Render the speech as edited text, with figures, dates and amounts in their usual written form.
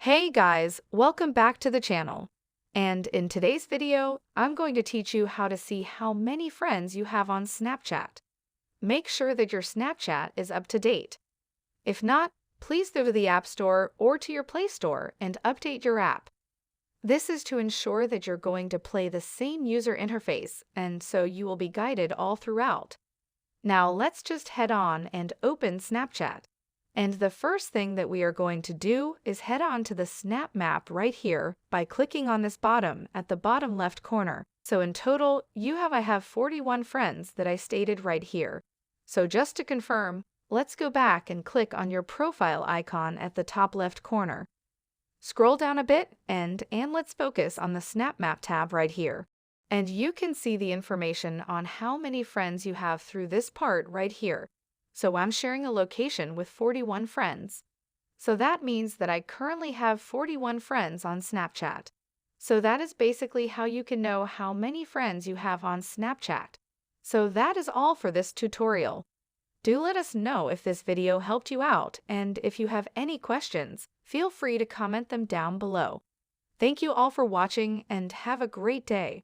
Hey guys, welcome back to the channel. And in today's video, I'm going to teach you how to see how many friends you have on Snapchat. Make sure that your Snapchat is up to date. If not, please go to the App Store or to your Play Store and update your app. This is to ensure that you're going to play the same user interface, and so you will be guided all throughout. Now let's just head on and open Snapchat. And the first thing that we are going to do is head on to the Snap Map right here by clicking on this bottom at the bottom left corner. So in total, I have 41 friends that I stated right here. So just to confirm, let's go back and click on your profile icon at the top left corner. Scroll down a bit and let's focus on the Snap Map tab right here. And you can see the information on how many friends you have through this part right here. So I'm sharing a location with 41 friends. So that means that I currently have 41 friends on Snapchat. So that is basically how you can know how many friends you have on Snapchat. So that is all for this tutorial. Do let us know if this video helped you out, and if you have any questions, feel free to comment them down below. Thank you all for watching and have a great day.